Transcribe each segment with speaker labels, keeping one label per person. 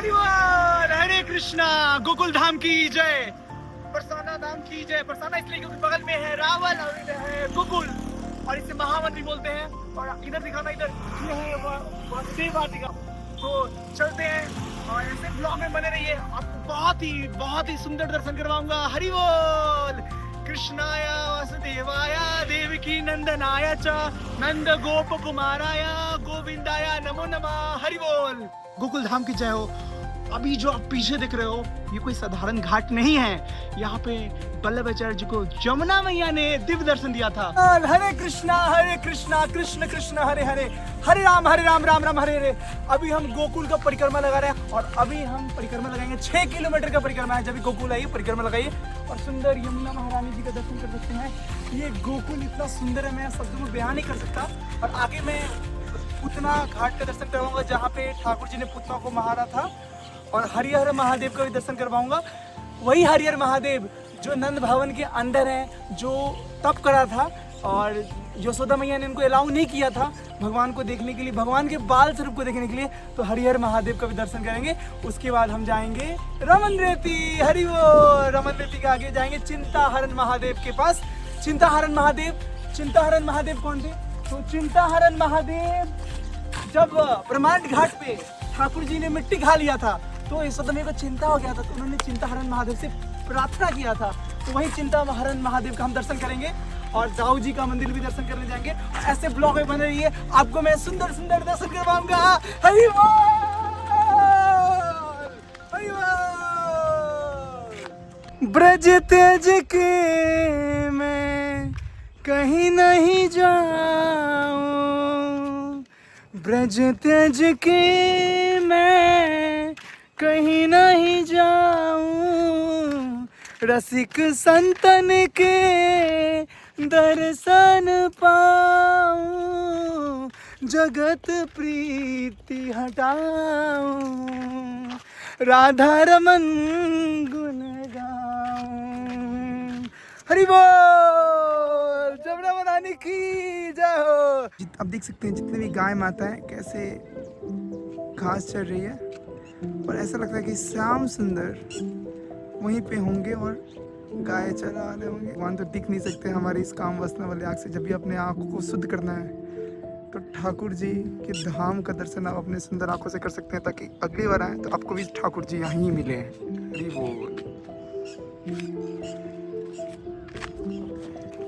Speaker 1: हरिवार हरे कृष्णा। गोकुल धाम की जय, बरसाना धाम की जय। बरसाना इसलिए क्योंकि बगल में है रावल और इधर है गोकुल, और इसे महावन भी बोलते हैं। और इधर दिखाना, इधर ये है वासुदेव वाटिका। तो चलते हैं और ऐसे ब्लॉग में बने रहिए, आपको बहुत ही सुंदर दर्शन करवाऊंगा। हरि बोल। कृष्णाय वासुदेवाय देवकी नंदनाय च नंद गोप कुमाराय गोविंदाय नमो नमः। हरि बोल। गोकुल धाम की जय हो। अभी जो आप पीछे देख रहे हो, ये कोई साधारण घाट नहीं है। यहाँ पे वल्लभाचार्य जी को यमुना मैया ने दिव्य दर्शन दिया था। हरे कृष्णा कृष्ण कृष्ण हरे हरे, हरे राम राम राम हरे हरे। अभी हम गोकुल का परिक्रमा लगा रहे हैं, और अभी हम परिक्रमा लगाएंगे। 6 किलोमीटर का परिक्रमा है। जब भी गोकुल आइए, परिक्रमा लगाइए और सुंदर यमुना महारानी जी का दर्शन कर सकते हैं। ये गोकुल इतना सुंदर है, मैं शब्दों में बयान नहीं कर सकता। और आगे मैं पूतना घाट का दर्शन करवाऊंगा, जहाँ पे ठाकुर जी ने पूतना को मारा था। और हरिहर महादेव का भी दर्शन करवाऊंगा। वही हरिहर महादेव जो नंद भवन के अंदर है, जो तप करा था और यशोदा मैया ने उनको अलाउ नहीं किया था भगवान को देखने के लिए, भगवान के बाल स्वरूप को देखने के लिए। तो हरिहर महादेव का भी दर्शन करेंगे। उसके बाद हम जाएंगे रमन रेती। हरि वो रमन रेती के आगे जाएंगे चिंताहरण महादेव के पास। चिंताहरण महादेव कौन थे? तो चिंताहरण महादेव जब ब्रह्मांड घाट पे ठाकुर जी ने मिट्टी खा लिया था, तो यशोदा मैया को चिंता हो गया था, तो उन्होंने चिंताहरण महादेव से प्रार्थना किया था। तो वही चिंताहरण महादेव का हम दर्शन करेंगे और दाऊ जी का मंदिर भी दर्शन करने जाएंगे। ऐसे ब्लॉग में बने रहिए, आपको मैं सुंदर सुंदर दर्शन करवाऊंगा। हरि बोल। ब्रज तेज के मैं कहीं नहीं जाऊं, ब्रज तेज के मैं कहीं नहीं जाऊं, रसिक संतन के दर्शन पाऊं, जगत प्रीति हटाऊं, राधा रमन गुण गाऊं। हरि बोल। जमुना महारानी की जय हो। अब देख सकते हैं जितने भी गाय माता है कैसे घास चर रही है, और ऐसा लगता है कि श्याम सुंदर वहीं पे होंगे और गाय चरा रहे होंगे। भगवान तो दिख नहीं सकते हमारी इस काम वासना वाले आँख से। जब भी अपने आँखों को शुद्ध करना है, तो ठाकुर जी के धाम का दर्शन आप अपने सुंदर आँखों से कर सकते हैं, ताकि अगली बार आए तो आपको भी ठाकुर जी यहाँ ही मिले। हरि बोल।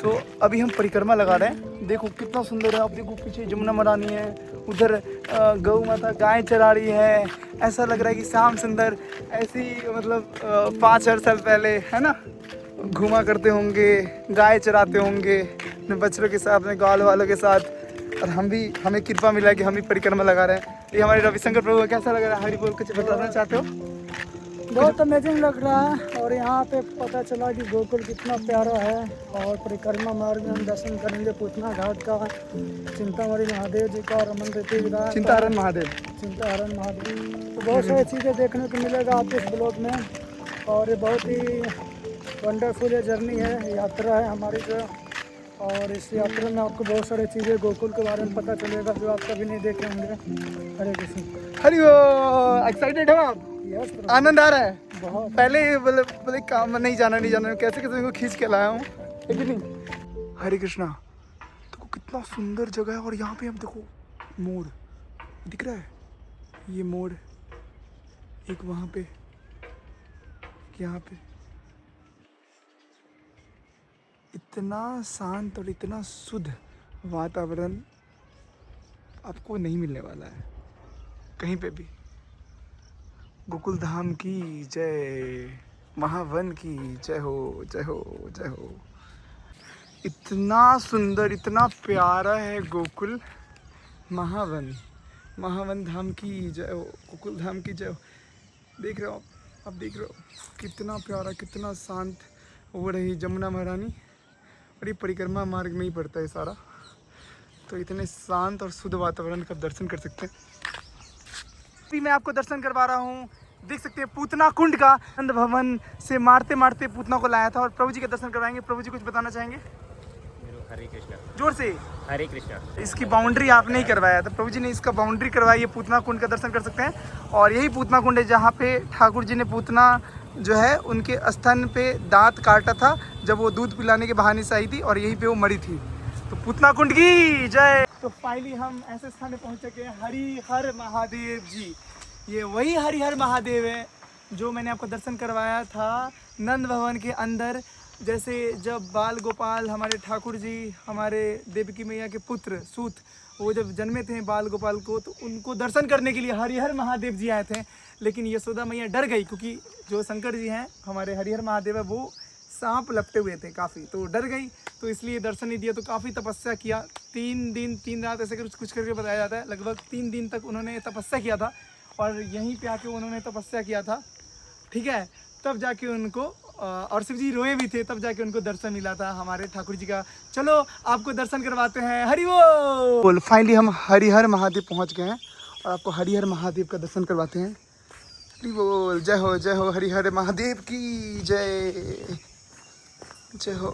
Speaker 1: तो अभी हम परिक्रमा लगा रहे हैं। देखो कितना सुंदर है। आप देखो पीछे यमुना महारानी है, उधर गौ माता गाय चरा रही है। ऐसा लग रहा है कि श्याम सुंदर ऐसी मतलब 5-8 साल पहले है ना घुमा करते होंगे, गाय चराते होंगे अपने बच्चों के साथ, अपने गाँव वालों के साथ। और हमें कृपा मिला कि हम भी परिक्रमा लगा रहे हैं। ये हमारे रविशंकर प्रभु का कैसा लग रहा है? हरि बोल। कुछ बताना चाहते हो?
Speaker 2: बहुत अमेजिंग लग रहा है। और यहाँ पे पता चला कि गोकुल कितना प्यारा है। और परिक्रमा मार्ग में हम दर्शन करेंगे पूतना घाट का, चिंतामणि महादेव जी का, रमन रेती जी का,
Speaker 1: चिंताहरण महादेव।
Speaker 2: तो बहुत सारी चीज़ें देखने को मिलेगा आप इस ब्लॉग में। और ये बहुत ही वंडरफुल ये जर्नी है, यात्रा है हमारी जो। और इस यात्रा में आपको बहुत सारी चीज़ें गोकुल के बारे में पता चलेगा जो आप कभी नहीं देखे होंगे। हरे कृष्ण।
Speaker 1: हरि एक्साइटेड हो आप? आनंद आ रहा है
Speaker 2: बहुत।
Speaker 1: पहले बोले काम नहीं जाना कैसे इनको खींच के लाया हूँ, है कि नहीं? हरे कृष्णा। देखो कितना सुंदर जगह है। और यहाँ पे हम देखो मोड़ दिख रहा है, ये मोड़ एक वहाँ पे, यहाँ पे। इतना शांत और इतना शुद्ध वातावरण आपको नहीं मिलने वाला है कहीं पे भी। गोकुल धाम की जय, महावन की जय हो, जय हो, जय हो। इतना सुंदर, इतना प्यारा है गोकुल महावन धाम की जय हो, गोकुल धाम की जय हो। देख रहे हो आप देख रहे हो कितना प्यारा, कितना शांत हो रही यमुना महारानी। और ये परिक्रमा मार्ग में ही पड़ता है सारा, तो इतने शांत और शुद्ध वातावरण का दर्शन कर सकते हैं। मैं आपको दर्शन करवा रहा हूँ। देख सकते हैं पूतना कुंड का। नंद भवन से मारते मारते पूतना को लाया था, और प्रभु जी के दर्शन करवाएंगे। प्रभु जी कुछ बताना चाहेंगे?
Speaker 3: हरे कृष्णा।
Speaker 2: जोर से।
Speaker 3: हरे कृष्णा।
Speaker 2: इसकी बाउंड्री आपने ही करवाया था, प्रभु जी ने इसका बाउंड्री करवाई है। पूतना कुंड का दर्शन कर सकते हैं और यही पूतना कुंड है जहाँ पे ठाकुर जी ने पूतना जो है उनके स्तन पे दांत काटा था जब वो दूध पिलाने के बहाने से आई थी और यहीं पे वो मरी थी। तो पूतना कुंड की जय। तो फाइनली हम ऐसे स्थान पे पहुँच चुके हैं, हरिहर महादेव जी। ये वही हरिहर महादेव है जो मैंने आपको दर्शन करवाया था नंद भवन के अंदर। जैसे जब बाल गोपाल हमारे ठाकुर जी, हमारे देवकी मैया के पुत्र सूत, वो जब जन्मे थे बाल गोपाल को, तो उनको दर्शन करने के लिए हरिहर महादेव जी आए थे। लेकिन यशोदा मैया डर गई क्योंकि जो शंकर जी हैं हमारे हरिहर महादेव है वो सांप लपटे हुए थे काफ़ी, तो डर गई, तो इसलिए दर्शन नहीं दिया। तो काफ़ी तपस्या किया, 3 दिन 3 रात ऐसे कुछ करके बताया जाता है। लगभग 3 दिन तक उन्होंने तपस्या किया था और यहीं पे आके उन्होंने तपस्या किया था, ठीक है। तब जाके उनको और शिव जी रोए भी थे, तब जाके उनको दर्शन मिला था हमारे ठाकुर जी का। चलो आपको दर्शन करवाते हैं। हरि बोल। फाइनली हम हरिहर महादेव पहुंच गए हैं और आपको हरिहर महादेव का दर्शन करवाते हैं। हरि बोल। जय हो हरिहर महादेव की जय। जय हो।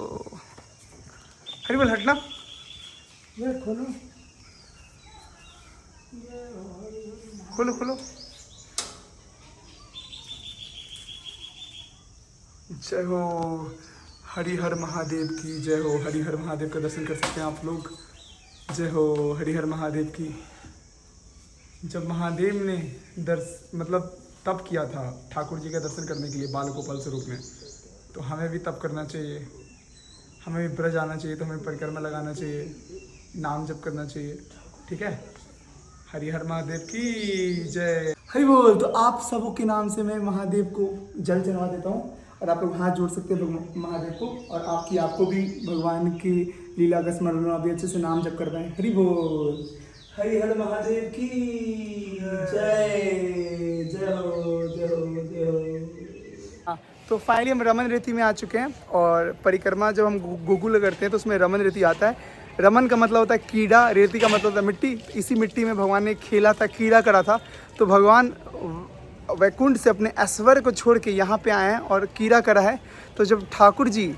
Speaker 2: हरि बोल। हटना, ये खोलो खोलो खोलो। जय हो हरिहर महादेव की जय हो। हरिहर महादेव का दर्शन कर सकते हैं आप लोग। जय हो हरिहर महादेव की। जब महादेव ने मतलब तप किया था ठाकुर जी का दर्शन करने के लिए बाल गोपाल स्वरूप में, तो हमें भी तप करना चाहिए, हमें भी ब्रज आना चाहिए, तो हमें परिक्रमा लगाना चाहिए, नाम जप करना चाहिए, ठीक है। हरिहर महादेव की जय। हरि बोल। तो आप सबों के नाम से मैं महादेव को जल चढ़ा देता हूँ और आप लोग हाथ जोड़ सकते हैं महादेव को, और आपको भी भगवान की लीला का स्मरण अभी अच्छे से नाम जप कर पाए। हरि बोल। हरिहर महादेव की जय। जय हो जय हो जय हो। तो फाइनली हम रमन रेती में आ चुके हैं और परिक्रमा जब हम गोकुल करते हैं तो उसमें रमन रेती आता है। रमन का मतलब होता है कीड़ा, रेती का मतलब होता है मिट्टी। इसी मिट्टी में भगवान ने खेला था, कीड़ा करा था। तो भगवान वैकुंठ से अपने ऐश्वर्य को छोड़ के यहाँ पे आए हैं और कीड़ा करा है। तो जब ठाकुर जी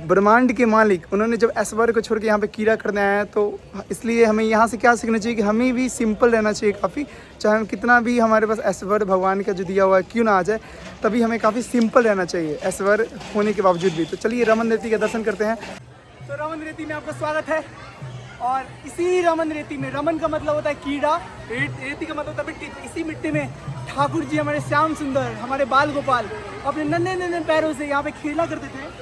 Speaker 2: ब्रह्मांड के मालिक, उन्होंने जब ऐश्वर्य को छोड़ के यहाँ पे कीड़ा करने आए हैं, तो इसलिए हमें यहाँ से क्या सीखना चाहिए कि हमें भी सिंपल रहना चाहिए काफ़ी। चाहे हम कितना भी हमारे पास ऐश्वर्य भगवान का जो दिया हुआ है क्यों ना आ जाए, तभी हमें काफ़ी सिंपल रहना चाहिए ऐश्वर्य होने के बावजूद भी। तो चलिए रमन रेती का दर्शन करते हैं। तो रमन रेती में आपका स्वागत है। और इसी रमन रेती में, रमन का मतलब होता है कीड़ा, रेती का मतलब होता है मिट्टी। तो इसी मिट्टी में ठाकुर जी हमारे श्याम सुंदर, हमारे बाल गोपाल अपने नन्हे नन्हे पैरों से यहाँ पे खेला करते थे।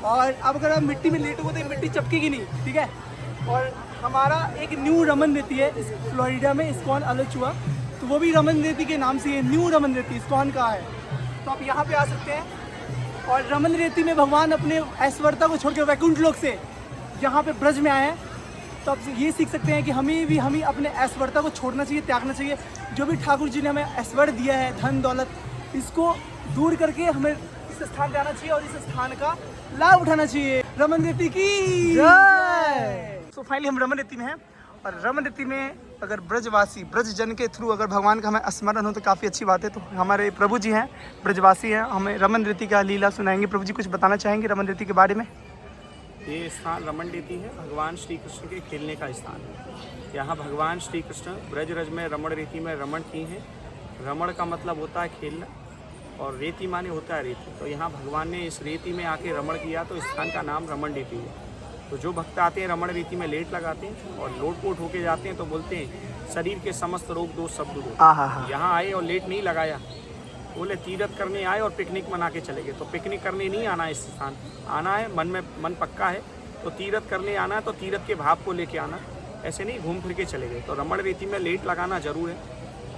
Speaker 2: और अब अगर आप मिट्टी में लेटोगे तो मिट्टी चपकेगी नहीं, ठीक है। और हमारा एक न्यू रमन रेती है इस फ्लोरिडा में, इस्कॉन अलचुआ, तो वो भी रमन रेती के नाम से ये न्यू रमन रेती इस्कॉन का है। तो आप यहाँ पे आ सकते हैं। और रमन रेती में भगवान अपने ऐश्वर्यता को छोड़ के वैकुंठ लोक से यहाँ पे ब्रज में आए हैं। तो आप ये सीख सकते हैं कि हमें अपने ऐश्वर्यता को छोड़ना चाहिए, त्यागना चाहिए। जो भी ठाकुर जी ने हमें ऐश्वर्य दिया है, धन दौलत, इसको दूर करके हमें इस स्थान पे आना चाहिए और इस स्थान का लाभ उठाना चाहिए। रमन रेती की जय। तो फाइनली हम रमन रेती में हैं और रमन रेती में अगर ब्रजवासी, ब्रज जन के थ्रू अगर भगवान का हमें स्मरण हो तो काफ़ी अच्छी बात है। तो हमारे प्रभु जी हैं, ब्रजवासी हैं, हमें रमन रेती का लीला सुनाएंगे। प्रभु जी कुछ बताना चाहेंगे रमन रेती के बारे में?
Speaker 3: ये स्थान रमन रेती है, भगवान श्री कृष्ण के खेलने का स्थान है। यहाँ भगवान श्री कृष्ण ब्रज रज में रमण रेती में रमण की हैं। रमण का मतलब होता है खेलना और रेती माने होता है रेती। तो यहाँ भगवान ने इस रेती में आके रमण किया, तो इस स्थान का नाम रमन रेती है। तो जो भक्त आते हैं रमण रेती में लेट लगाते हैं और लोटपोट होके जाते हैं, तो बोलते हैं शरीर के समस्त रोग दोष सब दूर हो। यहाँ आए और लेट नहीं लगाया, बोले तीर्थ करने आए और पिकनिक मना के चले गए। तो पिकनिक करने नहीं आना है इस स्थान, आना है मन में, मन पक्का है तो तीर्थ करने आना है, तो तीर्थ के भाव को लेके आना, ऐसे नहीं घूम फिर के चले गए। तो रमण रेती में लेट लगाना जरूर है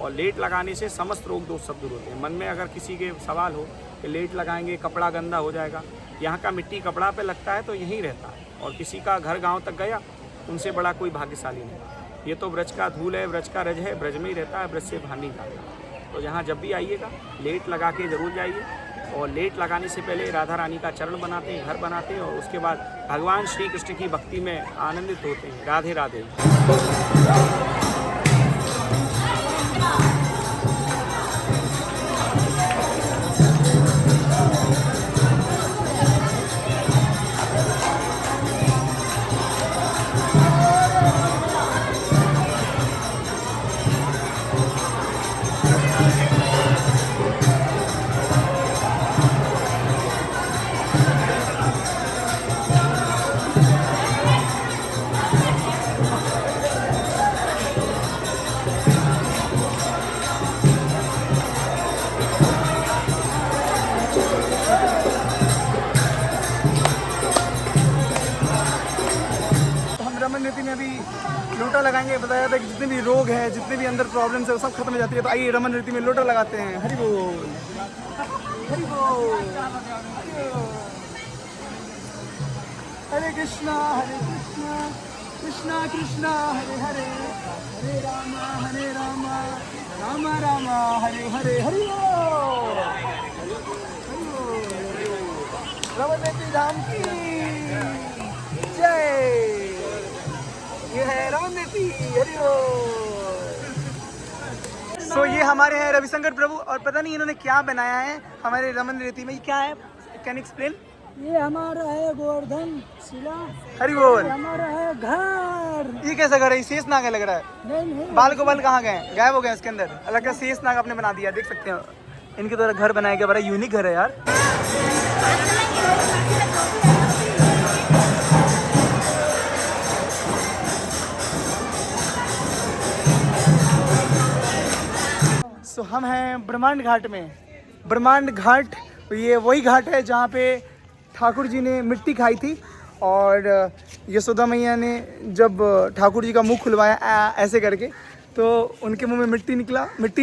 Speaker 3: और लेट लगाने से समस्त रोग दोष सब दूर होते हैं। मन में अगर किसी के सवाल हो कि लेट लगाएंगे कपड़ा गंदा हो जाएगा, यहाँ का मिट्टी कपड़ा पे लगता है तो यहीं रहता है। और किसी का घर गांव तक गया, उनसे बड़ा कोई भाग्यशाली नहीं। ये तो ब्रज का धूल है, ब्रज का रज है, ब्रज में ही रहता है, ब्रज से बाहर नहीं जाता। तो यहाँ जब भी आइएगा लेट लगा के ज़रूर जाइए। और लेट लगाने से पहले राधा रानी का चरण बनाते हैं, घर बनाते हैं और उसके बाद भगवान श्री कृष्ण की भक्ति में आनंदित होते हैं। राधे राधे।
Speaker 1: में अभी लोटा लगाएंगे। बताया था कि जितने भी रोग है, जितने भी अंदर प्रॉब्लम्स है, वो सब खत्म हो जाती है। तो आइए रमन रीति में लोटा लगाते हैं। हरि बोल, हरि बोल, हरे कृष्णा कृष्णा कृष्णा हरे हरे, हरे राम राम राम हरे हरे। हरि बोल, रमन धाम की जय। ये है रमन देती। हरि सो ये हमारे हैं रविशंकर प्रभु, और पता नहीं इन्होंने क्या बनाया है हमारे रमन रेती में। ये क्या है, कैन एक्सप्लेन?
Speaker 2: ये हमारा है गोवर्धन शिला।
Speaker 1: हरि बोल।
Speaker 2: हमारा है घर।
Speaker 1: ये कैसा घर है? शेष नाग लग रहा है।
Speaker 2: नहीं
Speaker 1: बाल को बाल कहाँ गए, गायब हो गए इसके अंदर। अलग का शेष नाग आपने बना दिया, देख सकते हो। इनके द्वारा घर बनाया गया, बड़ा यूनिक घर है यार। तो हम हैं ब्रह्मांड घाट में। ब्रह्मांड घाट ये वही घाट है जहाँ पे ठाकुर जी ने मिट्टी खाई थी, और यशोदा मैया ने जब ठाकुर जी का मुंह खुलवाया ऐसे करके, तो उनके मुंह में मिट्टी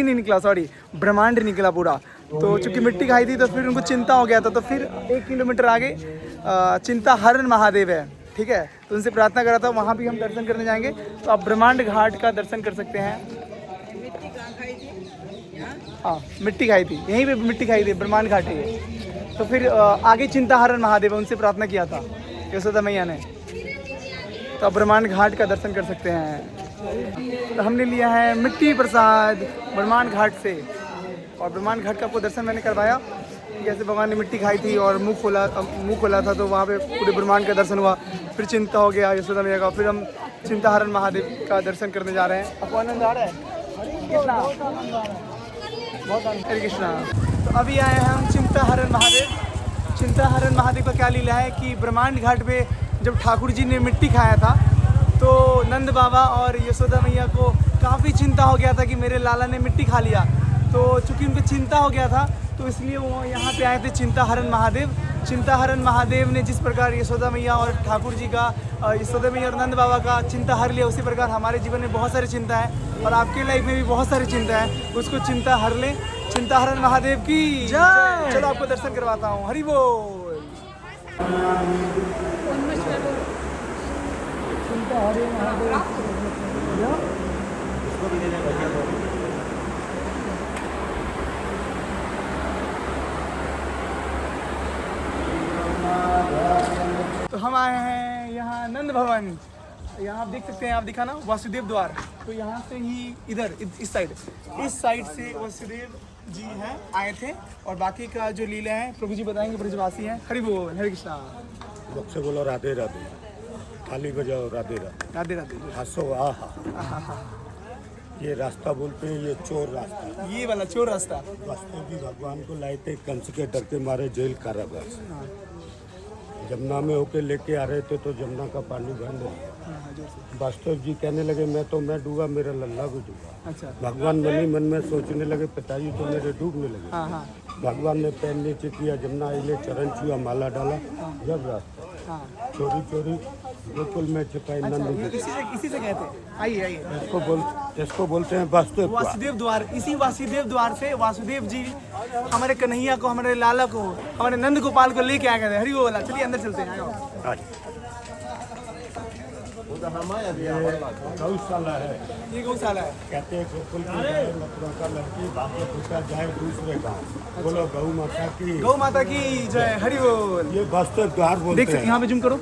Speaker 1: नहीं निकला, सॉरी, ब्रह्मांड निकला पूरा। तो चूंकि मिट्टी खाई थी तो फिर उनको चिंता हो गया था। तो फिर 1 किलोमीटर आगे चिंता हरण महादेव है, ठीक है। तो उनसे प्रार्थना करा था, वहाँ भी हम दर्शन करने जाएंगे। तो आप ब्रह्मांड घाट का दर्शन कर सकते हैं। हाँ, मिट्टी खाई थी, यहीं पे मिट्टी खाई थी, ब्रह्मांड घाट है ये। तो फिर आगे चिंता हरण महादेव है, उनसे प्रार्थना किया था यशोदा मैया ने। तो आप ब्रह्मांड घाट का दर्शन कर सकते हैं। तो हमने लिया है मिट्टी प्रसाद ब्रह्मांड घाट से, और ब्रह्मांड घाट का आपको दर्शन मैंने करवाया। जैसे भगवान ने मिट्टी खाई थी और मुंह खोला था, तो वहाँ पे पूरे ब्रह्मांड का दर्शन हुआ। फिर चिंता हो गया यशोदा मैया का। फिर हम चिंता हरण महादेव का दर्शन करने जा रहे हैं। आपको आनंद आ रहा है? हरे कृष्णा। तो अभी आए हैं हम चिंता हरण महादेव। चिंता हरण महादेव का क्या लीला है कि ब्रह्मांड घाट पे जब ठाकुर जी ने मिट्टी खाया था, तो नंद बाबा और यशोदा मैया को काफ़ी चिंता हो गया था कि मेरे लाला ने मिट्टी खा लिया। तो चूँकि उनको चिंता हो गया था, तो इसलिए वो यहाँ पे आए थे चिंता हरण महादेव। चिंता हरण महादेव ने जिस प्रकार यशोदा मैया और ठाकुर जी का, यशोदा मैया और नंद बाबा का चिंता हर लिया, उसी प्रकार हमारे जीवन में बहुत सारी चिंता है, और आपके लाइफ में भी बहुत सारी चिंता है, उसको चिंता हर ले। चिंता हरण महादेव की जय। चलो आपको दर्शन करवाता हूँ। हरि बोल।
Speaker 2: चिंता हरे महादेव।
Speaker 1: तो हम आए हैं यहाँ नंद भवन। यहाँ आप देख सकते हैं, आप दिखाना वासुदेव द्वार। तो यहाँ से ही इधर इस साइड से वासुदेव जी हैं, आए थे। और बाकी का जो लीला है प्रभु जी बताएंगे, ब्रजवासी हैं। हरि बोल, हरे कृष्णा।
Speaker 4: सबसे बोलो राधे राधे, थाली बजाओ राधे राधे,
Speaker 1: राधे राधे।
Speaker 4: हंसो आहा। ये रास्ता बोलते हैं, ये चोर रास्ता,
Speaker 1: ये वाला चोर रास्ता।
Speaker 4: वास्तव जी भगवान को लाए थे कंस के डर के मारे जेल कारागार से। जमुना में होके लेके आ रहे थे तो जमुना का पानी बंद हो गया। वास्तव जी कहने लगे मैं डूबा, मेरा लल्ला भी डूबा।
Speaker 1: अच्छा।
Speaker 4: भगवान मन ही मन में सोचने लगे पिताजी तो मेरे डूबने लगे।
Speaker 1: हाँ हाँ
Speaker 4: भगवान ने पैर नीचे किया, जमुना आइले चरण छुआ, माला डाला, जब रास्ता
Speaker 1: हाँ।
Speaker 4: चोरी गोकुल में छिपाई नंद जी।
Speaker 1: इसी से कहते हैं। आइए।
Speaker 4: इसको बोलते हैं वासुदेव
Speaker 1: द्वार। इसी वासुदेव द्वार से वासुदेव जी हमारे कन्हैया को, हमारे लाला को, हमारे नंद गोपाल को लेके आए गए। हरि बोल। चलिए अंदर चलते हैं।
Speaker 4: गौशाला है,
Speaker 1: ये गौशाला है।
Speaker 4: कहते हैं गोकुल की गाय, मथुरा का लड़की, भाग्य पूछा जाए दूसरे गाँव। बोलो गौ माता की जय। हरि बोल। ये वासुदेव द्वार बोलते
Speaker 1: देख सकते हैं, यहाँ पे जूम करो।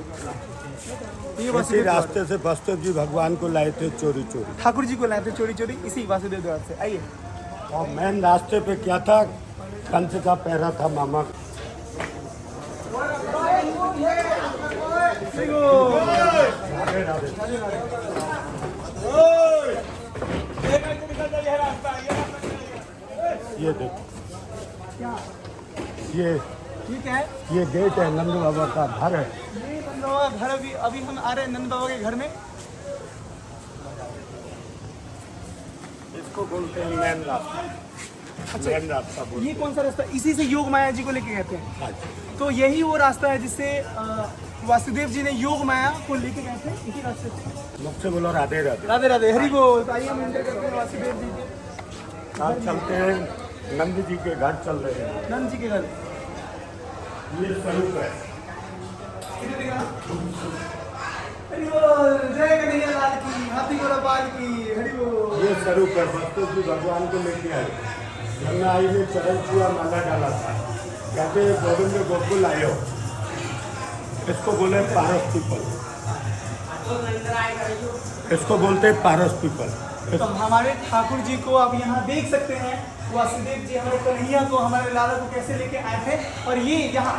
Speaker 1: ये
Speaker 4: इसी रास्ते से वासुदेव जी भगवान को लाए थे चोरी,
Speaker 1: ठाकुर जी को लाए थे चोरी, इसी वासुदेव द्वार से। आइए।
Speaker 4: और मेन रास्ते पे क्या था, कंस का पहरा था मामा। ये देखो, ये
Speaker 1: क्या है?
Speaker 4: ये गेट है, नंद बाबा का घर है।
Speaker 1: ये नंद बाबा का घर। अभी हम आ रहे हैं नंद बाबा के घर में।
Speaker 4: इसको बोलते हैं मेन रास्ता।
Speaker 1: अच्छा,
Speaker 4: मेन रास्ता बोलते
Speaker 1: ये कौन सा रास्ता? इसी से योग माया जी को लेके गए थे।
Speaker 4: हैं।
Speaker 1: तो यही वो रास्ता है जिससे वासुदेव जी ने योग माया को लेके गए थे, इसी रास्ते से।
Speaker 4: मुझसे बोलो राधे राधे।
Speaker 1: राधे राधे, हरि बोल। तो आइए हम एंटर करते हैं वासुदेव जी के।
Speaker 4: आप चलते हैं नंद जी के घर चल रहे हैं।
Speaker 1: नंद जी के घर।
Speaker 4: ये स्वरूप है।
Speaker 1: हरि बोल, जय कन्हैया लाल की, हाथी घोड़ा पाल की, हरि बोल।
Speaker 4: ये स्वरूप है। बस्तु जी भगवान को लेके आए, गंगा आई ने चरण छुआ, माला डाला था, कहते गोविंद गोकुल आयो। इसको बोले पारस पीपल, इसको बोलते पारस पीपल।
Speaker 1: तो हमारे ठाकुर जी को आप यहाँ देख सकते हैं। वासुदेव जी हमारे कन्हैया को, हमारे लाला को कैसे लेके आए थे। और ये यहाँ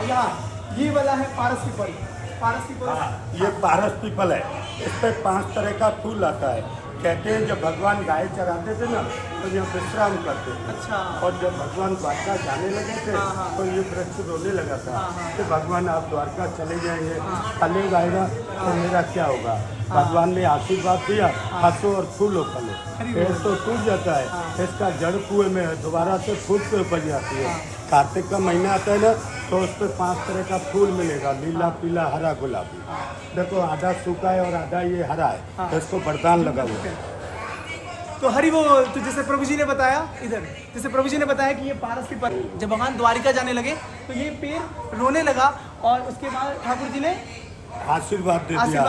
Speaker 1: ये वाला है पारस पीपल। पारस पीपल,
Speaker 4: हाँ, ये पारस पीपल है। इस पे 5 तरह का फूल आता है। कहते हैं जब भगवान गाय चराते थे ना, तो यहाँ विश्राम करते थे।
Speaker 1: अच्छा।
Speaker 4: और जब भगवान द्वारका जाने लगे थे, तो ये वृक्ष रोने लगा था कि भगवान आप द्वारका चले जाएंगे, फले गाएगा तो मेरा क्या होगा। भगवान ने आशीर्वाद दिया, हंसो और फूलो फलो। पेड़ तो टूट जाता है, इसका जड़ कुएं में है, दोबारा से फूल पे उपज जाती है। कार्तिक का महीना आता है ना, तो उस पर 5 तरह का फूल मिलेगा, नीला, पीला, हरा, गुलाबी। देखो आधा सूखा है और आधा ये हरा है, तो इसको वरदान लगा हुआ है।
Speaker 1: तो हरि बोल। तो जैसे प्रभु जी ने बताया, इधर जैसे प्रभु जी ने बताया कि ये पारस पीपल, जब भगवान द्वारिका जाने लगे तो ये पेड़ रोने लगा। और उसके बाद ठाकुर जी ने
Speaker 4: आशीर्वाद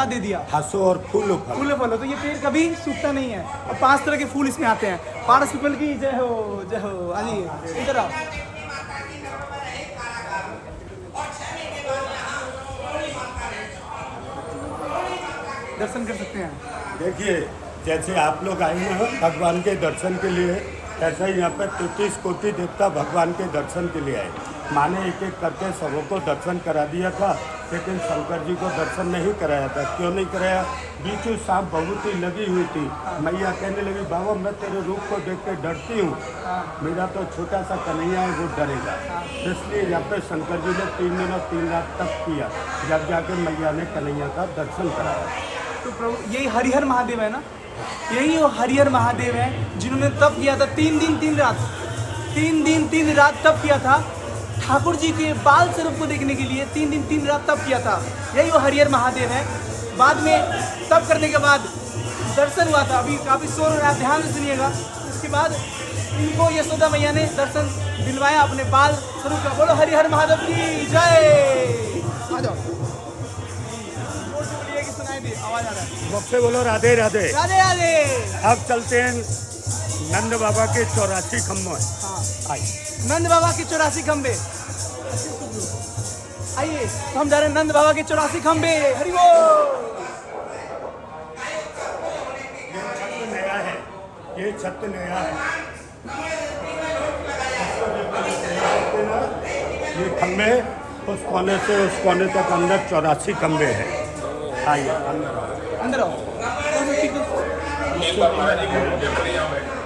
Speaker 4: दे दिया, हंसो और फूलो फलो।
Speaker 1: फूलो फलो। तो ये पेड़ कभी सूखता नहीं है और 5 तरह के फूल इसमें आते हैं। पारस पीपल की जय हो, जय हो। आइए इधर आओ। दर्शन कर सकते हैं।
Speaker 4: देखिए जैसे आप लोग आए हैं भगवान के दर्शन के लिए, ऐसा ही यहाँ पे 33 कोटि देवता भगवान के दर्शन के लिए आए। माने एक एक करके सबों को दर्शन करा दिया था, लेकिन शंकर जी को दर्शन नहीं कराया था। क्यों नहीं कराया? बीच में सांप बहुत ही लगी हुई थी। मैया कहने लगी बाबा मैं तेरे रूप को देख के डरती हूँ, मेरा तो छोटा सा कन्हैया है वो डरेगा। इसलिए यहाँ पे शंकर जी ने 3 दिन और 3 रात तप किया, जब जाके मैया ने कन्हैया का दर्शन कराया।
Speaker 1: तो प्रभु यही हरिहर महादेव है ना, यही वो हरिहर महादेव है जिन्होंने तप किया था 3 दिन 3 रात, 3 दिन 3 रात तप किया था ठाकुर जी के बाल स्वरूप को देखने के लिए। 3 दिन 3 रात तप किया था, यही वो हरिहर महादेव है। बाद में तप करने के बाद दर्शन हुआ था। अभी काफ़ी शोर हो रहा है, ध्यान से सुनिएगा। उसके बाद इनको यशोदा मैया ने दर्शन दिलवाया अपने बाल स्वरूप का। बोलो हरिहर महादेव की जय। आ जाओ, सुनाई दे, आवाज आ रहा है।
Speaker 4: मुझसे बोलो राधे राधे।
Speaker 1: राधे राधे।
Speaker 4: अब चलते हैं नंद बाबा के 84 खम्भों।
Speaker 1: हाँ,
Speaker 4: आइए
Speaker 1: नंद बाबा के 84 खंबे। आइए तो हम जा रहे हैं नंद बाबा के 84 खंबे। हरि बोल।
Speaker 4: ये छत नया है। ये खम्भे उस कोने से उस कोने तक अंदर 84 खम्भे हैं। आइए
Speaker 1: अंदर आओ।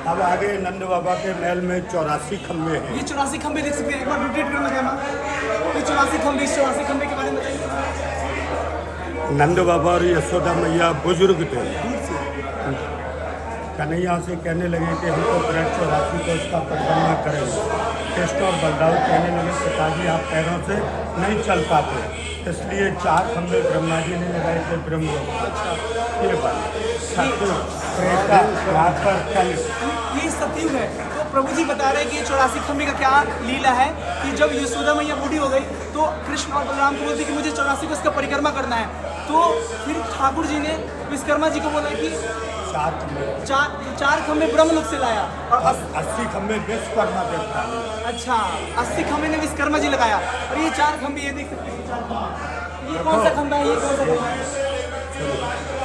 Speaker 4: अब आगे नंद बाबा के महल में 84 खम्भे हैं।
Speaker 1: ये 84 खंबे देख सकते हैं, एक बार रोटेट करना कैमरा। ये 84 खंबे, इस 84 खंबे के बारे में बताइए।
Speaker 4: नंद बाबा और यशोदा मैया बुजुर्ग थे। कन्हैया से कहने लगे कि हमको ब्रज 84 को इसका परिक्रमा करेंगे। कृष्ण और बलराम कहने लगे पिताजी आप पैरों से नहीं चल पाते, इसलिए 4 खंभे ब्रह्मा जी ने लगाए थे ब्रह्म। ये बात
Speaker 1: ये सतयुग है। तो प्रभु जी बता रहे हैं कि ये 84 खंबे का क्या लीला है कि जब यशोदा मैया बूढ़ी हो गई तो कृष्ण और बलराम को बोलती कि मुझे 84 को इसका परिक्रमा करना है। तो फिर ठाकुर जी ने विश्वकर्मा जी को बोला कि 4 खंबे ब्रह्म लोक से लाया और
Speaker 4: 80 खंभे विश्वकर्मा देवता।
Speaker 1: अच्छा, 80 खंबे ने विश्वकर्मा जी लगाया और ये 4 खंबे ये देख सकते हैं 4 खंबे। ये कौन सा खंबा है? ये कौन सा खंबा है?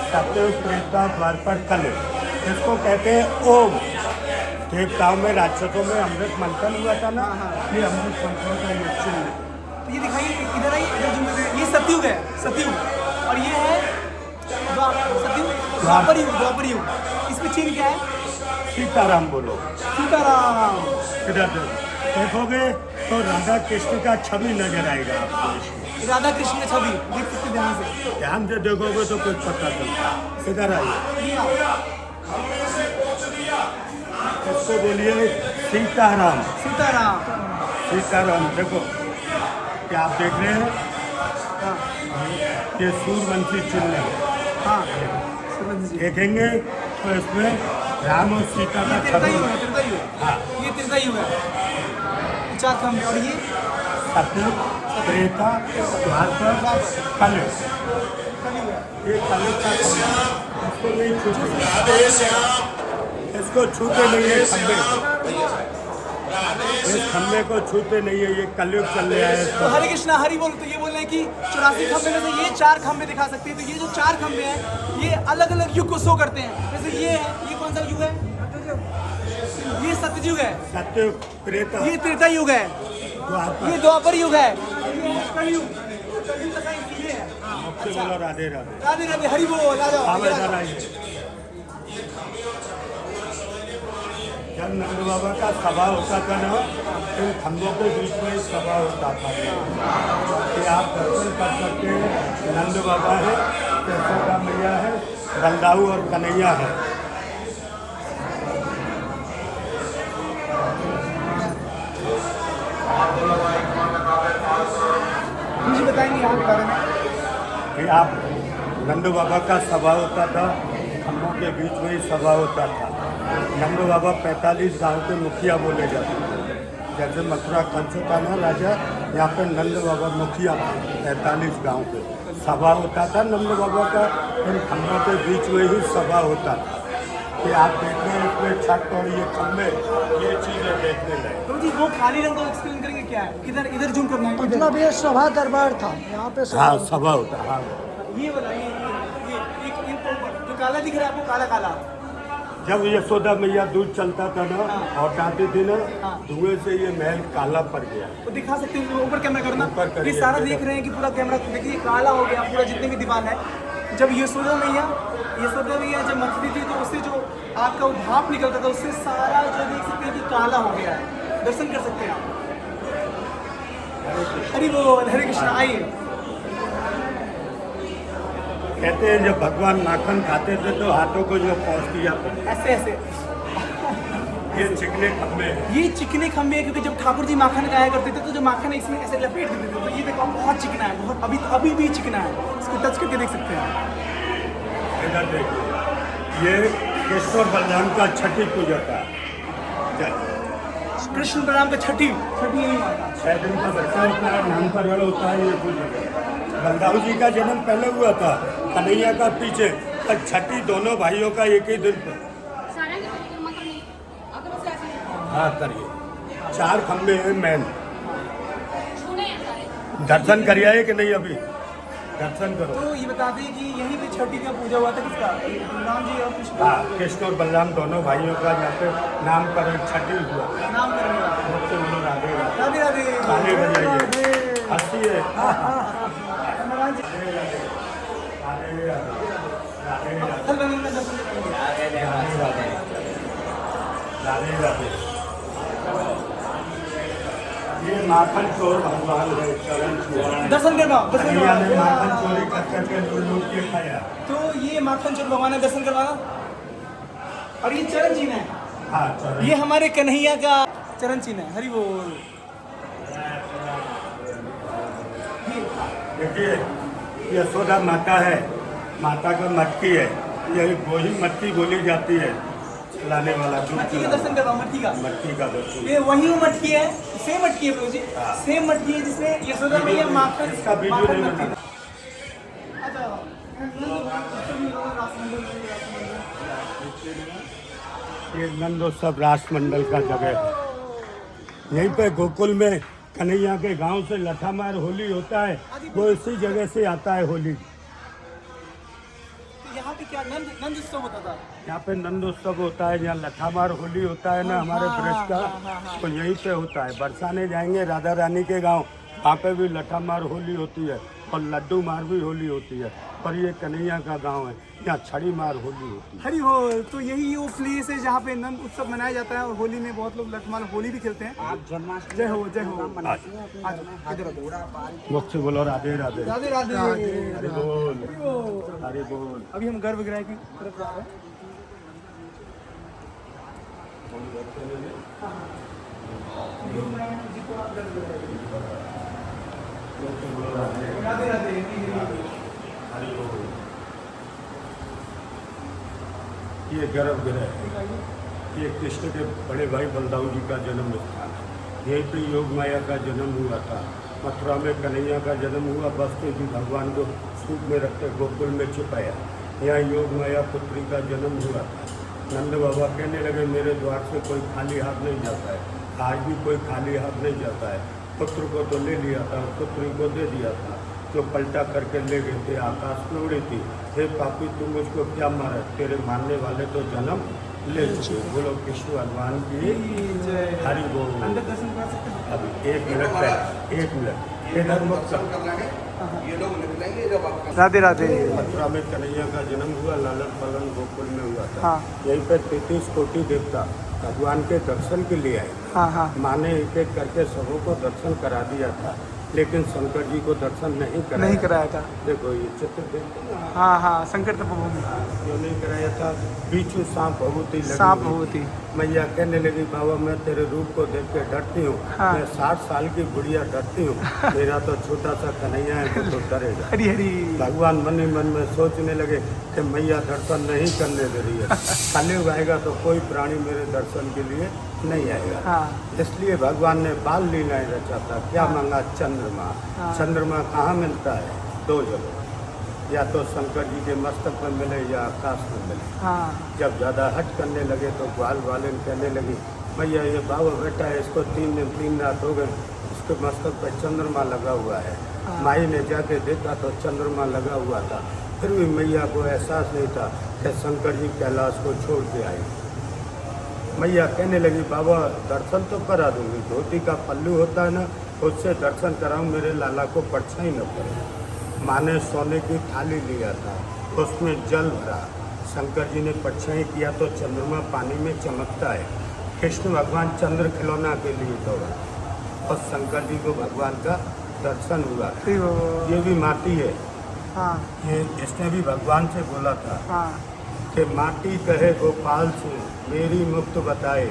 Speaker 4: सत्ययुग त्रेता द्वापर कल, इसको कहते हैं ओम। देवताओं में राक्षसों में अमृत मंथन हुआ था ना, ये अमृत मंथन का ये चिन्ह।
Speaker 1: तो ये दिखाइए, इधर आइए, इधर जूम करके। ये सतयुग है, सतयुग। और ये है सतयुग, द्वापर युग, द्वापर युग। इसमें चिन्ह क्या है?
Speaker 4: सीताराम बोलो।
Speaker 1: सीताराम।
Speaker 4: इधर देखोगे तो राधा कृष्ण का छवि नजर आएगा आपको।
Speaker 1: राधा कृष्ण की छवि देख सकते हैं।
Speaker 4: ध्यान से देखोगे तो कुछ पता चलता। इधर आइए, इसको बोलिए सीताराम।
Speaker 1: सीताराम।
Speaker 4: सीताराम देखो क्या आप देख रहे हैं?
Speaker 1: हाँ
Speaker 4: ये सूर्यवंशी चिन्ह है।
Speaker 1: हाँ,
Speaker 4: देखेंगे तो इसमें राम और सीता का छवि, हाँ,
Speaker 1: ये त्रेतायुग है, 4 खंभे। और ये
Speaker 4: सत्य, त्रेता, द्वापर, कलयुग। ये कलयुग का खंभा, इसको नहीं छूते, इसको छूते नहीं है खंभे, इस खंभे को छूते नहीं है, ये कलयुग चल रहा है।
Speaker 1: तो हरे कृष्णा हरि बोल, तो ये बोल रहे हैं कि 84 खंभे में से ये 4 खंभे दिखा सकते हैं। तो ये जो 4 खंभे हैं ये अलग अलग युग को शो करते हैं। जैसे ये है, ये कौन सा युग है? ये सत्ययुग है,
Speaker 4: सत्य, त्रेता,
Speaker 1: ये त्रेता युग है,
Speaker 4: द्वापर,
Speaker 1: ये द्वापर युग है, ये है कलयुग। कलयुग का साइन ये है।
Speaker 4: मुझसे बोलो राधे राधे।
Speaker 1: राधे राधे, हरि बोल, आ जाओ।
Speaker 4: आवे जरा ये। जब नंद बाबा का सभा होता था ना, इन खंभों के बीच में ही सभा होता था कि आप दर्शन कर सकते हैं। नंद बाबा है, यशोदा मैया है, बलदाऊ और कन्हैया है।
Speaker 1: मुझे बताएंगे यहाँ के बारे में?
Speaker 4: कि आप नंद बाबा का सभा होता था, खंभों के बीच में ही सभा होता था। नंद बाबा 45 गांव के मुखिया बोले जाते थे। जैसे मथुरा कंस था ना राजा, यहाँ पे नंद बाबा मुखिया 45 गांव के सभा होता था। नंद बाबा का इन खंभों के बीच में ही सभा होता था कि आप देख रहे हैं इसमें छत और ये खंभे, ये चीज़ें देखने लगे।
Speaker 1: तो जी वो काली रंग को एक्सप्लेन करेंगे क्या है? इधर इधर जूम करना है।
Speaker 2: मतलब ये सभा दरबार था, यहाँ पे सभा
Speaker 4: हाँ, सभा होता, हाँ।
Speaker 1: ये बताइए, ये जो काला दिख रहा है आपको, काला काला,
Speaker 4: जब यशोदा मैया दूध चलता था ना, हटाती थी ना, धुएं से ये महल काला पड़ गया।
Speaker 1: तो दिखा सकते हैं ऊपर कैमरा करना।
Speaker 4: ऊपर करिए।
Speaker 1: ये सारा देख रहे हैं कि पूरा कैमरा देखिए काला हो गया पूरा, जितने भी दीवार है। जब यशोदा मैया जब मरती थी तो उससे जो आग का भाप निकलता था, उससे सारा जो देख सकते हैं कि काला हो गया है। दर्शन कर सकते हैं आप। हरि बोल, हरे कृष्णा। आइए।
Speaker 4: कहते हैं जब भगवान माखन खाते थे तो हाथों को जो पहुँच दिया,
Speaker 1: ऐसे ऐसे
Speaker 4: ये चिकने खंभे हैं।
Speaker 1: ये चिकने खंभे हैं, क्योंकि जब ठाकुर जी माखन खाया करते थे तो जो माखन है इसमें ऐसे लपेट देते थे। तो ये देखो बहुत चिकना है, बहुत अभी भी चिकना है। इसको टच करके देख सकते हैं।
Speaker 4: इधर देखिए, ये कृष्ण और बलराम का छठी पूजा था।
Speaker 1: कृष्ण बलराम का छठी यही माता।
Speaker 4: 6 दिन का बच्चा होता है, नाम पर होता है, ये पूजा। बलदाऊ जी का जन्म पहले हुआ था, कन्हैया का पीछे, और छठी दोनों भाइयों का एक ही दिन पर। हाँ करिए। 4 खंबे हैं मेन। दर्शन करिए कि नहीं? अभी दर्शन करो।
Speaker 1: तो ये बता दें कि यहीं पे छठी का पूजा हुआ था किसका? बलराम जी और कृष्ण।
Speaker 4: हाँ, कृष्ण और बलराम दोनों भाइयों का यहाँ पे नाम पर छठी हुआ।
Speaker 1: नाम करने वाला।
Speaker 4: मुझसे बोलो राधे राधे।
Speaker 1: राधे राधे।
Speaker 4: ताली बजाइए, हंसिए।
Speaker 1: महाराज जी।
Speaker 4: राधे राधे, राधे राधे,
Speaker 1: फल बनने का दर्शन करेंगे।
Speaker 4: राधे राधे। ये माखन चोर भगवान है, चरण चोर।
Speaker 1: दर्शन करवाओ, दर्शन
Speaker 4: कन्हैया ने माखन
Speaker 1: करवाओ।
Speaker 4: चोरी कर करके लूट के खाया।
Speaker 1: तो ये माखन चोर भगवान है, दर्शन करवाना। और ये चरण चिन्ह है,
Speaker 4: हाँ चरण।
Speaker 1: ये हमारे कन्हैया का चरण चिन्ह है। हरि बोल।
Speaker 4: देखिए, यशोदा माता है, माता का मटकी है, ये वही मटकी बोली जाती है, चलाने वाला दूध
Speaker 1: मटकी का
Speaker 4: चलाने
Speaker 1: दर्शन करवाओ, मटकी का।
Speaker 4: मटकी का दर्शन।
Speaker 1: ये वही वो मटकी है, सेम मटकी है प्रभु जी, सेम मटकी है जिसमें यशोदा मैया माखन
Speaker 4: इसका वीडियो
Speaker 1: माखन
Speaker 4: नहीं
Speaker 1: भरती
Speaker 4: बनाना।
Speaker 1: थी। अच्छा,
Speaker 4: ये नंदोत्सव राष्ट्रमंडल का जगह है। यहीं पे गोकुल में कन्हैया के गांव से लठामार होली होता है, वो इसी जगह से आता है होली।
Speaker 1: तो यहाँ पे क्या नंद उत्सव होता था?
Speaker 4: यहाँ पे नंदोत्सव होता है, यहाँ लठामार होली होता है ना हमारे ब्रज का, तो यहीं पे होता है। बरसाने जाएंगे राधा रानी के गांव, वहाँ पे भी लठामार होली होती है और लड्डू मार भी होली होती है। पर ये कन्हैया का गांव है, यहाँ छड़ी मार होली होती है।
Speaker 1: हरि बोल। तो यही वो प्लेस है जहाँ पे नंद उत्सव मनाया जाता है और होली में बहुत लोग लठमार होली भी खेलते हैं। जय हो, जय हो।
Speaker 4: मुख से बोलो राधे राधे।
Speaker 1: राधे राधे।
Speaker 4: हरि बोल, हरि बोल।
Speaker 1: अभी हम गर्भगृह की तरफ जा रहे हैं। राधे राधे।
Speaker 4: ये गर्भगृह है। ये कृष्ण के बड़े भाई बलदाऊ जी का जन्म स्थान है। यहीं पे योग माया का जन्म हुआ था। मथुरा में कन्हैया का जन्म हुआ, बसते जी भगवान को सूप में रखते गोकुल में छिपाया। यहाँ योग माया पुत्री का जन्म हुआ था। नंद बाबा कहने लगे मेरे द्वार से कोई खाली हाथ नहीं जाता है। आज भी कोई खाली हाथ नहीं जाता है। पुत्र को तो ले लिया था, पुत्री को दे दिया था, जो पलटा करके ले गए थे। आकाश में उड़ी थी, हे पापी तू मुझको क्या मारा, तेरे मारने वाले तो जन्म ले चुके। बोलो कृष्ण भगवान की हरि बोल।
Speaker 1: अंदर दर्शन करा सकते हैं।
Speaker 4: अभी 1 मिनट है, 1 मिनट इधर मत कर।
Speaker 5: ये लोग निकलेंगे जब आप
Speaker 2: राधे राधे।
Speaker 4: मथुरा में कन्हैया का जन्म हुआ, लालन पालन गोकुल में हुआ था।
Speaker 2: हाँ।
Speaker 4: यहीं पर 33 कोटि देवता भगवान के दर्शन के लिए आए।
Speaker 2: हाँ हाँ
Speaker 4: माँ ने एक एक करके सबों को दर्शन करा दिया था, लेकिन शंकर जी को दर्शन नहीं कराया
Speaker 2: था।
Speaker 4: देखो ये चित्र देखते ना,
Speaker 2: हाँ हाँ संकट तपोभूमि,
Speaker 4: क्यों नहीं कराया था? बीचू सांप भभूति लगी
Speaker 2: सांप
Speaker 4: हुई
Speaker 2: भभूति।
Speaker 4: थी। मैया कहने लगी बाबा मैं तेरे रूप को देख के डरती हूँ।
Speaker 2: हाँ।
Speaker 4: मैं 60 साल की बुढ़िया डरती हूँ, मेरा तो छोटा सा कन्हैया है वो तो डरेगा।
Speaker 2: हरी हरी।
Speaker 4: भगवान मन ही मन में सोचने लगे कि मैया दर्शन नहीं करने दे रही है। कलयुग आएगा तो कोई प्राणी मेरे दर्शन के लिए नहीं आएगा।
Speaker 2: हाँ।
Speaker 4: इसलिए भगवान ने बाल लीलाएं रचा था। क्या
Speaker 2: हाँ।
Speaker 4: मांगा? चंद्रमा।
Speaker 2: हाँ।
Speaker 4: चंद्रमा कहाँ मिलता है? 2 जगह, या तो शंकर जी के मस्तक में मिले या आकाश में मिले।
Speaker 2: हाँ
Speaker 4: जब ज़्यादा हट करने लगे तो ग्वाल वालिन कहने लगी भैया ये बाबा बेटा है, इसको 3 दिन 3 रात हो गए, उसके मस्तक पर चंद्रमा लगा हुआ है।
Speaker 2: हाँ।
Speaker 4: माई ने जाके देखा तो चंद्रमा लगा हुआ था। फिर भी मैया को एहसास नहीं था कि शंकर जी कैलाश को छोड़ के आए। मैया कहने लगी बाबा दर्शन तो करा दूंगी, धोती का पल्लू होता है ना, उससे दर्शन कराऊं, मेरे लाला को परछाई न पड़े। माँ ने सोने की थाली लिया था, उसमें जल भरा। शंकर जी ने परछाई किया तो चंद्रमा पानी में चमकता है। कृष्ण भगवान चंद्र खिलौना के लिए दौड़ा और शंकर जी को भगवान का दर्शन हुआ। ये भी माटी है।
Speaker 2: हाँ
Speaker 4: ये इसने भी भगवान से बोला था
Speaker 2: हाँ
Speaker 4: कि माटी कहे गोपाल से मेरी मुक्त बताए,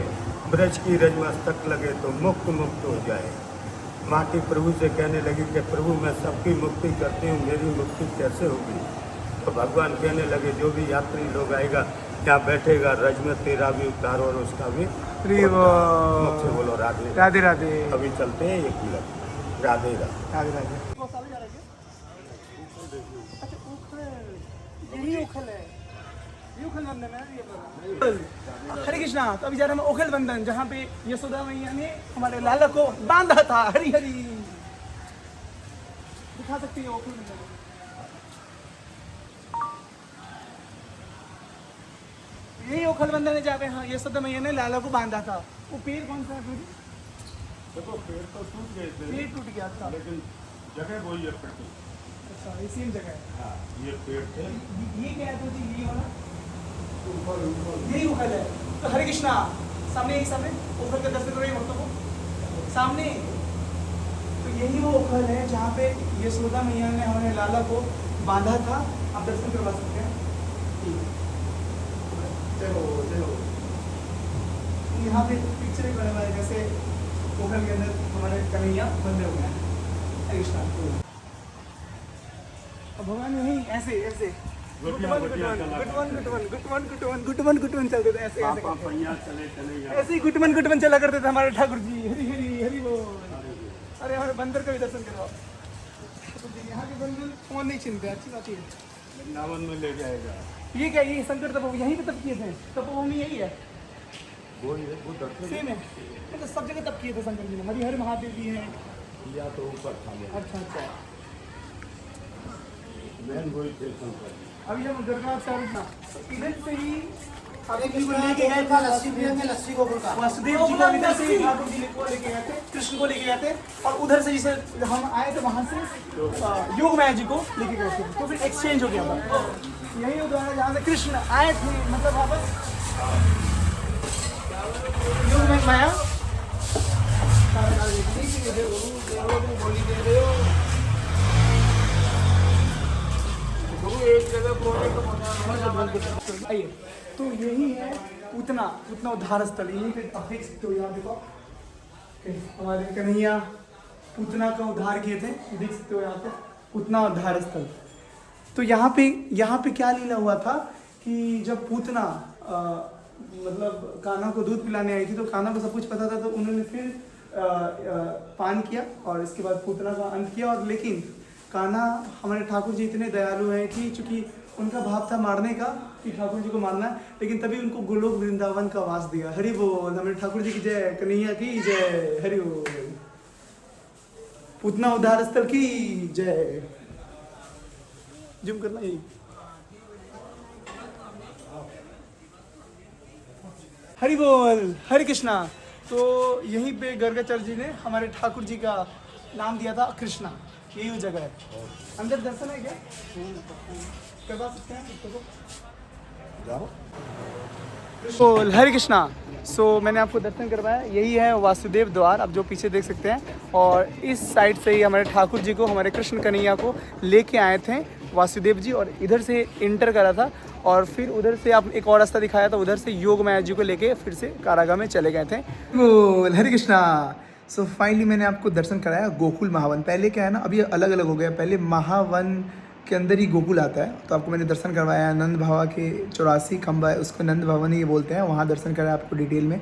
Speaker 4: ब्रज की रज मस्तक लगे तो मुक्त मुक्त हो जाए। माटी प्रभु से कहने लगी कि प्रभु मैं सबकी मुक्ति करती हूँ, मेरी मुक्ति कैसे होगी? तो भगवान कहने लगे जो भी यात्री लोग आएगा यहाँ बैठेगा, रज में तेरा भी उतार और उसका भी मुझसे बोलो राधे
Speaker 2: राधे राधे।
Speaker 4: अभी चलते हैं 1 मिनट। राधे राधे।
Speaker 2: राधे राधे। यही उखल है, ये उखल बंधन है ये। हरे कृष्णा। तो अभी जा रहे हैं उखल बंधन, जहाँ पे यशोदा मैया ने हमारे लाला को बांधा था। हरी हरी। दिखा सकती है उखल बंधन। यही उखल बंधन है जहाँ पे हाँ यशोदा मैया ने लाला को बांधा था। वो पेड़ कौन सा है?
Speaker 4: देखो पेड़ तो टूट गए थे,
Speaker 2: पेड़ टूट गया था।
Speaker 4: लेकिन जगह वही है पट्टी।
Speaker 2: अच्छा ये सेम जगह है।
Speaker 4: हाँ ये पेड़ थे।
Speaker 2: ये क्या है? तो जी ये वाला यही उखल है। तो हरे कृष्णा सामने यही सामने उखल का दर्शन करो भक्तों को सामने। तो यही वो उखल है जहाँ पे यशोदा मैया ने हमारे लाला को बांधा था। आप दर्शन करवा सकते हैं। चलो चलो। यहाँ पे पिक्चर भी बने हुआ है जैसे उखल के अंदर हमारे कन्हैया बंधे हुए हैं। हरे कृष्णा। भगवान यही ऐसे ऐसे गुटवन चलते थे ऐसे ऐसे ही गुटवन चला करते थे हमारे ठाकुर जी। हरी हरी हरी बोल। अरे हमारे बंदर का भी दर्शन करवाओ। तो यहाँ के बंदर कौन नहीं चिंते, अच्छी बात है।
Speaker 4: वृंदावन में ले जाएगा।
Speaker 2: ये क्या? ये शंकर तपोभूमि यहीं पे तप किए थे। तपोभूमि यही है,
Speaker 4: वो दर्शन
Speaker 2: सेम है। तो सब जगह तप किए थे शंकर जी ने। हरिहर महादेव जी हैं।
Speaker 4: या तो ऊपर था।
Speaker 2: अच्छा अच्छा।
Speaker 4: मैन वही थे शंकर जी।
Speaker 2: अभी जब दरगाह चढ़ना इधर से ही
Speaker 6: लस्सी को
Speaker 2: वासुदेव जी को इधर से ही ठाकुर जी को लेके गए थे, कृष्ण को लेके गए थे। और उधर से जिसे हम आए थे वहाँ से योग माया जी को लेके गए थे। तो फिर एक्सचेंज हो गया था। यही वो द्वारा जहाँ से कृष्ण आए थे, मतलब वापस योग माया। आइए, तो यही है उतना उद्धार स्थल। यहीं पे आप देख सकते हो। यहाँ देखो हमारे कन्हैया पूतना का उद्धार किए थे, देख सकते हो यहाँ पे पूतना उद्धार स्थल। तो यहाँ पे क्या लीला हुआ था कि जब पूतना
Speaker 1: मतलब कान्हा को दूध पिलाने आई थी, तो कान्हा को सब कुछ पता था, तो उन्होंने फिर पान किया और इसके बाद पूतना का अंत किया। और लेकिन कान्हा हमारे ठाकुर जी इतने दयालु हैं कि चूंकि उनका भाव था मारने का, कि ठाकुर जी को मारना, लेकिन तभी उनको गोलोक वृंदावन का वास दिया। हरि बोल, हमारे ठाकुर जी की जय, कन्हैया की जय, हरि बोल, पूतना उद्धार स्थल की जय। जूम करना यही। हरि बोल, हरे कृष्णा। तो यहीं पे गर्गाचार्य जी ने हमारे ठाकुर जी का नाम दिया था कृष्णा, यही वो जगह है। अंदर दर्शन है क्या? करवा सकते हैं इसको?
Speaker 4: जाओ।
Speaker 1: बोल, हरे कृष्णा। सो मैंने आपको दर्शन करवाया, यही है वासुदेव द्वार, आप जो पीछे देख सकते हैं। और इस साइड से ही हमारे ठाकुर जी को, हमारे कृष्ण कन्हैया को लेके आए थे वासुदेव जी, और इधर से इंटर करा था। और फिर उधर से आप एक और रास्ता दिखाया था, उधर से योग माया जी को लेके फिर से कारागाह में चले गए थे। बोल, हरे कृष्णा। सो फाइनली मैंने आपको दर्शन कराया गोकुल महावन। पहले क्या है ना, अभी अलग अलग हो गया, पहले महावन के अंदर ही गोकुल आता है, तो आपको मैंने दर्शन करवाया। नंद भावा के 84 खंबा है, उसको नंद भवन ही बोलते हैं, वहाँ दर्शन कराया आपको डिटेल में।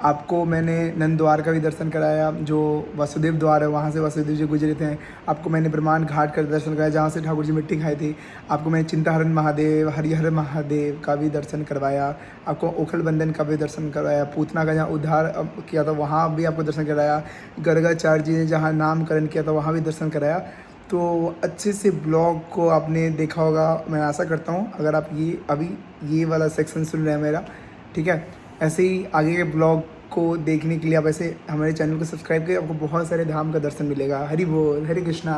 Speaker 1: आपको मैंने नंद द्वार का भी दर्शन कराया, जो वासुदेव द्वार है, वहाँ से वासुदेव जी गुजरे थे। आपको मैंने ब्रह्मांड घाट का दर्शन कराया, जहाँ से ठाकुर जी मिट्टी खाई थी। आपको मैंने चिंताहरण महादेव, हरिहर महादेव का भी दर्शन करवाया। आपको ओखल बंधन का भी दर्शन करवाया। पूतना का जहाँ उद्धार किया था वहाँ भी आपको दर्शन कराया। गर्गाचार्य जी ने जहाँ नामकरण किया था वहाँ भी दर्शन कराया। तो अच्छे से ब्लॉग को आपने देखा होगा, मैं आशा करता हूँ। अगर आप ये वाला सेक्शन सुन रहे हैं मेरा, ठीक है, ऐसे ही आगे के ब्लॉग को देखने के लिए आप ऐसे हमारे चैनल को सब्सक्राइब करिए, आपको बहुत सारे धाम का दर्शन मिलेगा। हरि बोल, हरे कृष्णा।